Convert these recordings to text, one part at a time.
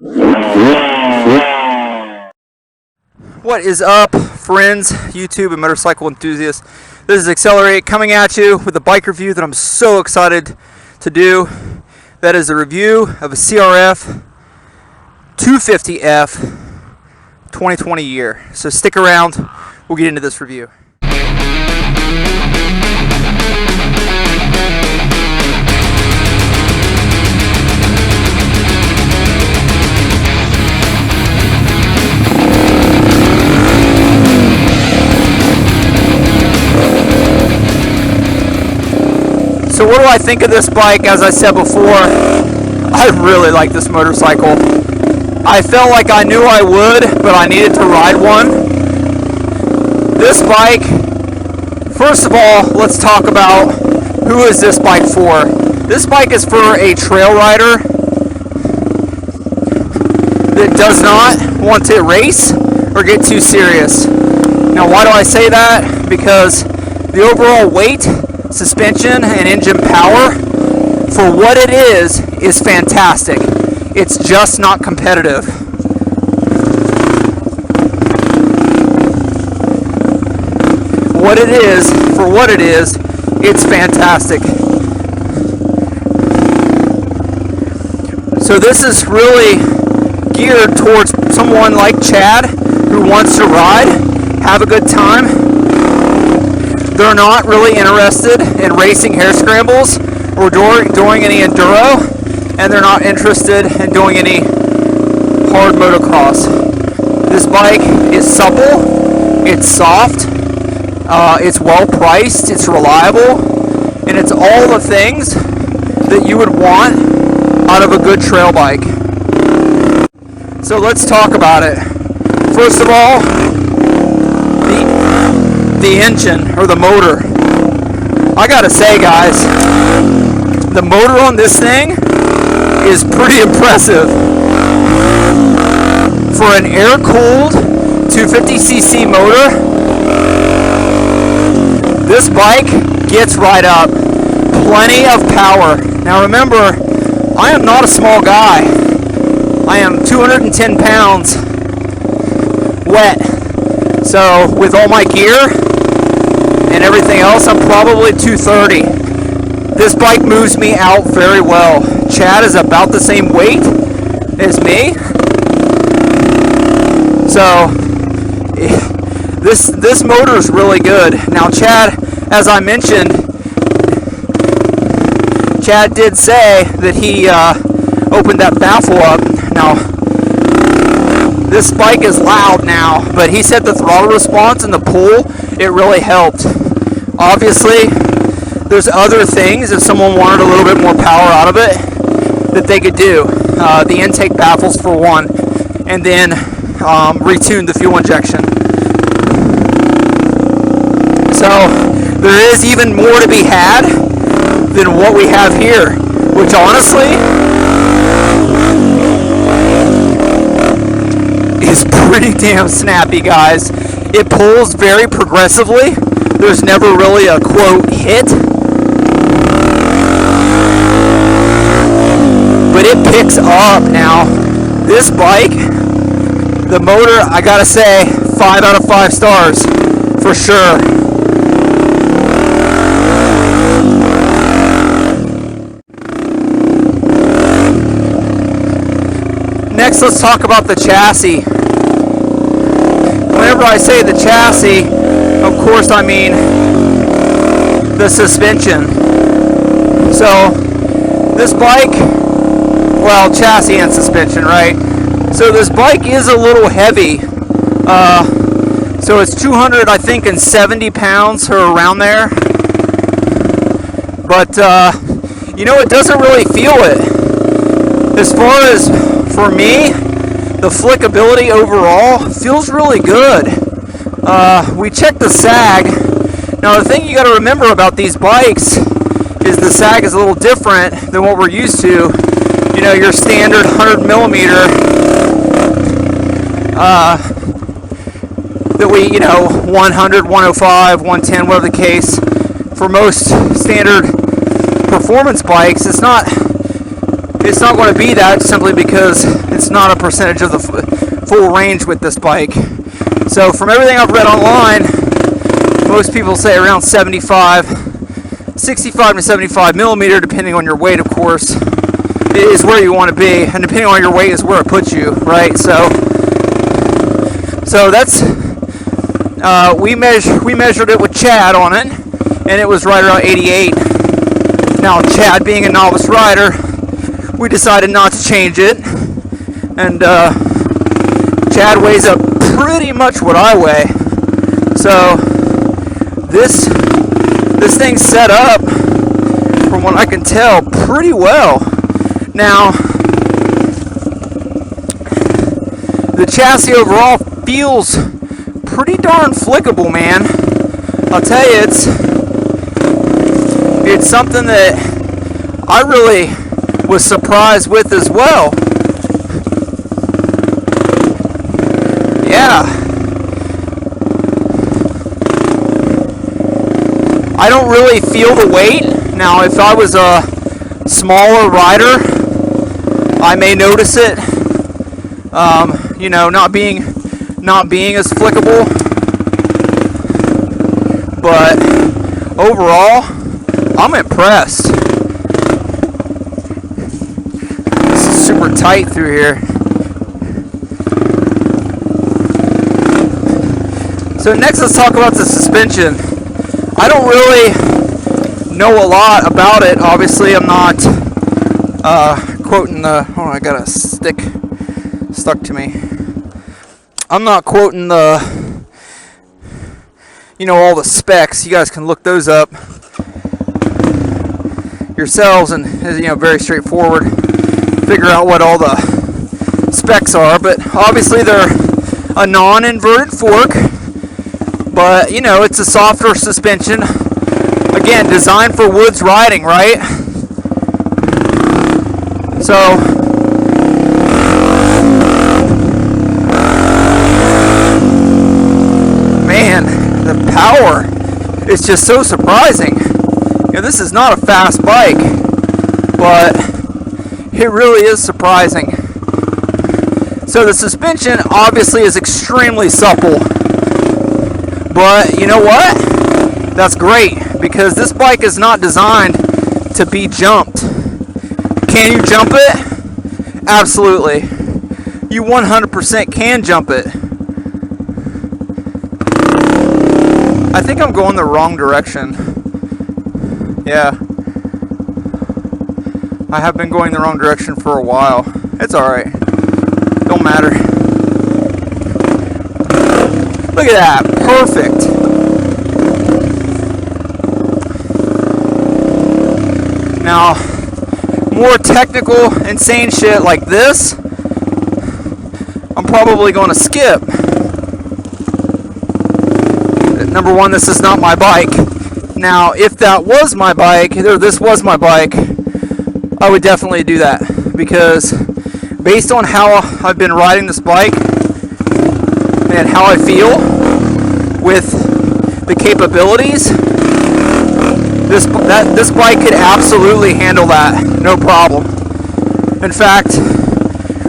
What is up, friends, YouTube and motorcycle enthusiasts? This is Accelerate coming at you with a bike review that I'm so excited to do. That is a review of a CRF250F 2020 year. So stick around, we'll get into this review. So what do I think of this bike? As I said before, I really like this motorcycle. I felt like I knew I would, but I needed to ride one. This bike, first of all, let's talk about who is this bike for. This bike is for a trail rider that does not want to race or get too serious. Now, why do I say that? Because the overall weight, suspension, and engine power for what it is fantastic. It's just not competitive. What it is, for what it is, it's fantastic. So this is really geared towards someone like Chad who wants to ride, have a good time. They're not really interested in racing hare scrambles or doing any enduro, and they're not interested in doing any hard motocross. This bike is supple, it's soft, it's well priced, it's reliable, and it's all the things that you would want out of a good trail bike. So let's talk about it. First of all, the engine, or the motor. I gotta say, guys, the motor on this thing is pretty impressive. For an air-cooled 250cc motor, this bike gets right up. Plenty of power. Now remember, I am not a small guy. I am 210 pounds wet. So with all my gear and everything else, I'm probably 230. This bike moves me out very well. Chad is about the same weight as me. So this motor is really good. Now Chad, as I mentioned, Chad did say that he opened that baffle up. Now this bike is loud now, but he said the throttle response and the pull, it really helped. Obviously, there's other things, if someone wanted a little bit more power out of it, that they could do. The intake baffles for one, and then retune the fuel injection. So there is even more to be had than what we have here, which honestly is pretty damn snappy, guys. It pulls very progressively. There's never really a quote hit, but it picks up. Now this bike, the motor, I gotta say, 5 out of 5 stars for sure. Next, let's talk about the chassis. Whenever I say the chassis, of course I mean the suspension. So this bike, well, chassis and suspension, right? So this bike is a little heavy. So it's 200, I think, and 70 pounds or around there. But you know, it doesn't really feel it. As far as for me, the flickability overall feels really good. We checked the sag. Now the thing you got to remember about these bikes is the sag is a little different than what we're used to. You know, your standard 100 millimeter that we, 100, 105, 110, whatever the case. For most standard performance bikes, it's not it's not going to be that, simply because it's not a percentage of the full range with this bike. So from everything I've read online, most people say around 65 to 75 millimeter, depending on your weight, of course, is where you want to be, and depending on your weight is where it puts you, right? So that's we measured it with Chad on it, and it was right around 88. Now, Chad being a novice rider, we decided not to change it, and Chad weighs up pretty much what I weigh. So this thing's set up, from what I can tell, pretty well. Now, the chassis overall feels pretty darn flickable, man. I'll tell you, it's something that I really was surprised with as well. Yeah. I don't really feel the weight. Now, if I was a smaller rider, I may notice it. You know, not being as flickable. But overall, I'm impressed. This is super tight through here. So next, let's talk about the suspension. I don't really know a lot about it. Obviously, I'm not quoting the... Oh, I got a stick stuck to me. I'm not quoting the... You know, all the specs. You guys can look those up yourselves, and, you know, very straightforward. Figure out what all the specs are. But obviously, they're a non-inverted fork. But, you know, it's a softer suspension. Again, designed for woods riding, right? So, man, the power is just so surprising. You know, this is not a fast bike, but it really is surprising. So the suspension obviously is extremely supple. But you know what? That's great, because this bike is not designed to be jumped. Can you jump it? Absolutely. You 100% can jump it. I think I'm going the wrong direction. Yeah. I have been going the wrong direction for a while. It's alright. Don't matter. Look at that. Perfect. Now, more technical, insane shit like this, I'm probably going to skip. Number one, this is not my bike. Now, if that was my bike, or this was my bike, I would definitely do that. Because based on how I've been riding this bike, and how I feel with the capabilities, this bike could absolutely handle that, no problem. In fact,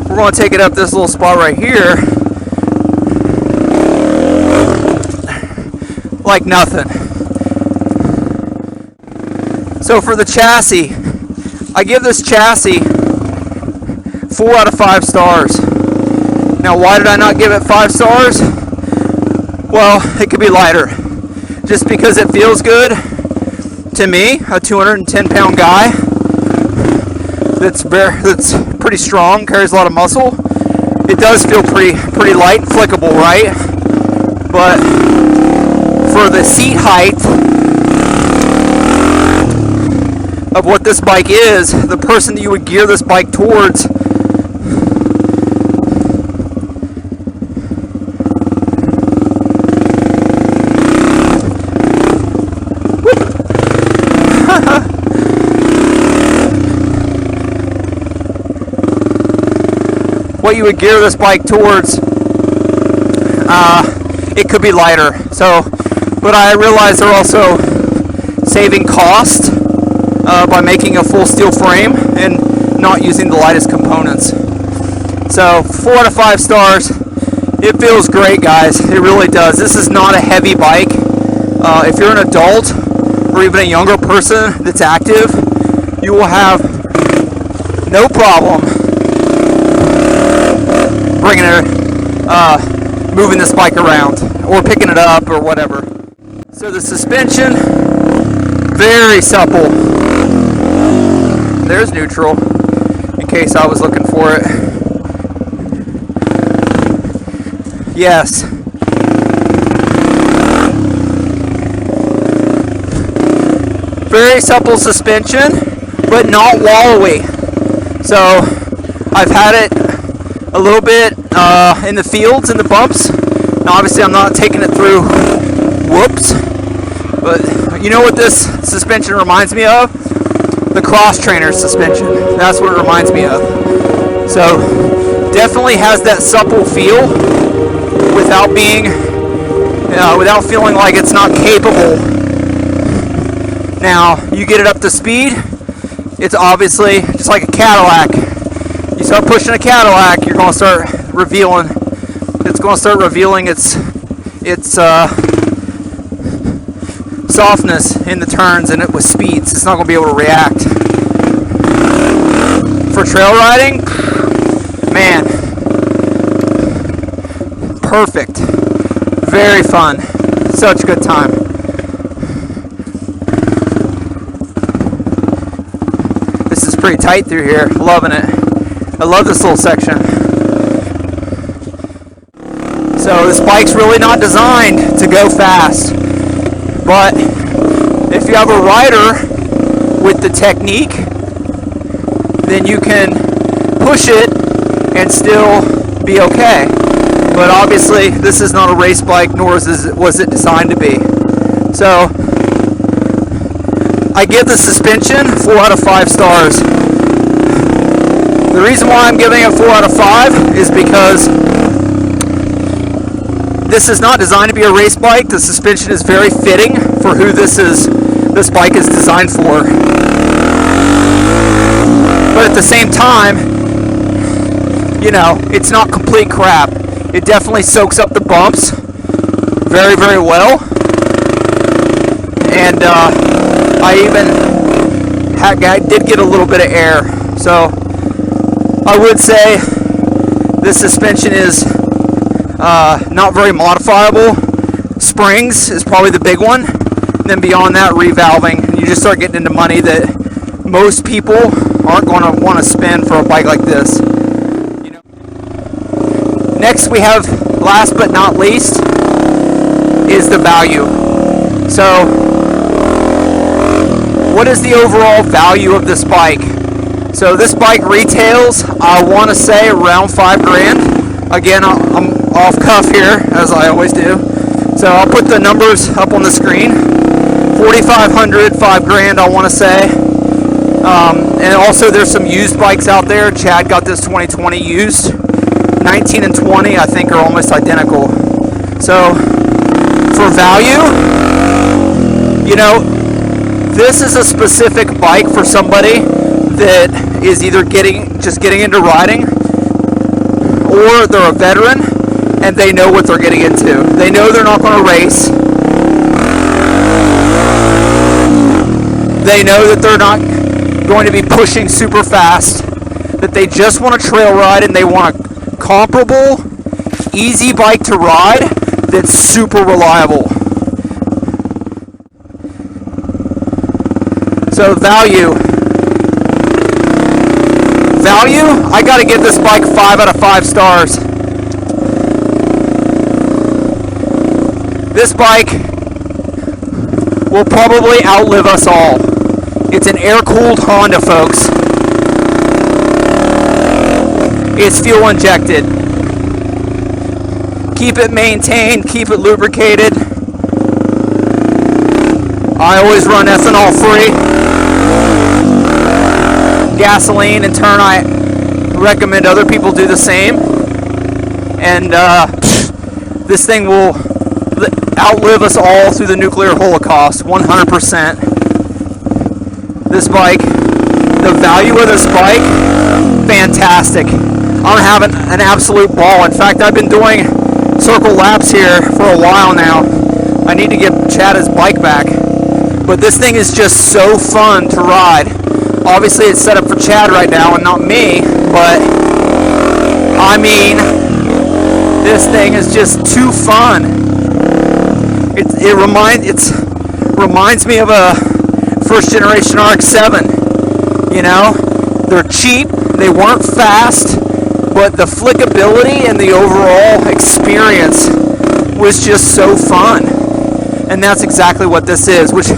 we're going to take it up this little spot right here like nothing. So for the chassis, I give this chassis 4 out of 5 stars. Now, why did I not give it 5 stars? Well, it could be lighter. Just because it feels good to me, a 210-pound guy that's pretty strong, carries a lot of muscle. It does feel pretty light and flickable, right? But for the seat height of what this bike is, the person that you would gear this bike towards, what you would gear this bike towards, it could be lighter. So, but I realize they're also saving cost by making a full steel frame and not using the lightest components. So 4 out of 5 stars. It feels great, guys. It really does. This is not a heavy bike. If you're an adult or even a younger person that's active, you will have no problem bringing it, moving this bike around or picking it up or whatever. So the suspension, very supple. There's neutral, in case I was looking for it. Yes. Very supple suspension, but not wallowy. So I've had it a little bit in the fields, in the bumps. Now obviously I'm not taking it through whoops, but you know what this suspension reminds me of? The Cross Trainer suspension. That's what it reminds me of. So definitely has that supple feel without being, without feeling like it's not capable. Now you get it up to speed, it's obviously just like a Cadillac. You start pushing a Cadillac, you're going to start revealing. It's going to start revealing its softness in the turns, and it with speeds. It's not going to be able to react. For trail riding, man, perfect. Very fun. Such a good time. This is pretty tight through here. Loving it. I love this little section. So this bike's really not designed to go fast, but if you have a rider with the technique, then you can push it and still be okay. But obviously this is not a race bike, nor was it designed to be. So I give the suspension 4 out of 5 stars. The reason why I'm giving it 4 out of 5 is because this is not designed to be a race bike. The suspension is very fitting for who this bike is designed for. But at the same time, you know, it's not complete crap. It definitely soaks up the bumps very, very well. And I did get a little bit of air. So I would say this suspension is not very modifiable. Springs is probably the big one. And then beyond that, revalving. And you just start getting into money that most people aren't going to want to spend for a bike like this. You know? Next we have, last but not least, is the value. So what is the overall value of this bike? So this bike retails, I want to say, around $5,000. Again, I'm off cuff here, as I always do. So I'll put the numbers up on the screen. 4,500, $5,000, I want to say. And also there's some used bikes out there. Chad got this 2020 used. 19 and 20, I think, are almost identical. So for value, you know, this is a specific bike for somebody that is either just getting into riding, or they're a veteran and they know what they're getting into. They know they're not going to race. They know that they're not going to be pushing super fast, that they just want to trail ride and they want a comparable, easy bike to ride that's super reliable. So value, I gotta give this bike 5 out of 5 stars. This bike will probably outlive us all. It's an air-cooled Honda, folks. It's fuel injected. Keep it maintained, keep it lubricated. I always run ethanol free. Gasoline, in turn, I recommend other people do the same. And this thing will outlive us all through the nuclear holocaust, 100%. This bike the value of this bike, fantastic. I'm having an absolute ball. In fact, I've been doing circle laps here for a while now. I need to get Chad his bike back. But this thing is just so fun to ride. Obviously, it's set up for Chad right now and not me, but I mean, this thing is just too fun. It reminds me of a first generation RX-7. You know, they're cheap, they weren't fast, but the flickability and the overall experience was just so fun. And that's exactly what this is, which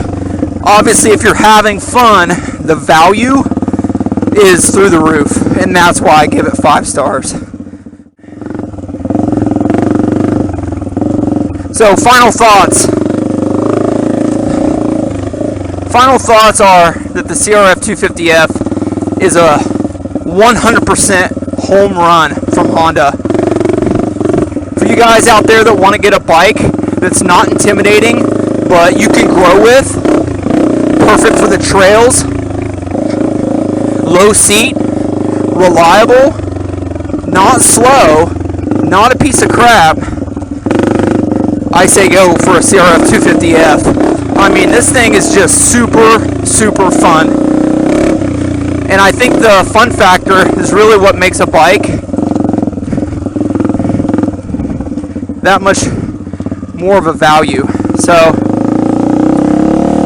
obviously if you're having fun, the value is through the roof, and that's why I give it 5 stars. So final thoughts. Final thoughts are that the CRF250F is a 100% home run from Honda. For you guys out there that want to get a bike that's not intimidating, but you can grow with, perfect for the trails, low seat, reliable, not slow, not a piece of crap, I say go for a CRF250F. I mean, this thing is just super, super fun. And I think the fun factor is really what makes a bike that much more of a value. So,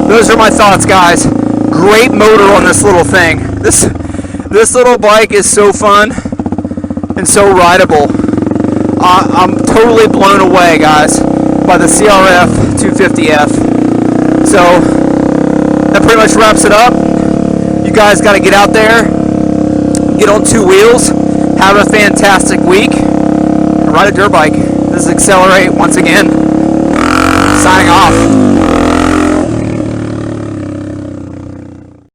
those are my thoughts, guys. Great motor on this little thing. This little bike is so fun and so rideable. I'm totally blown away, guys, by the CRF250F. So that pretty much wraps it up. You guys got to get out there, get on 2 wheels, have a fantastic week, and ride a dirt bike. This is Accelerate once again.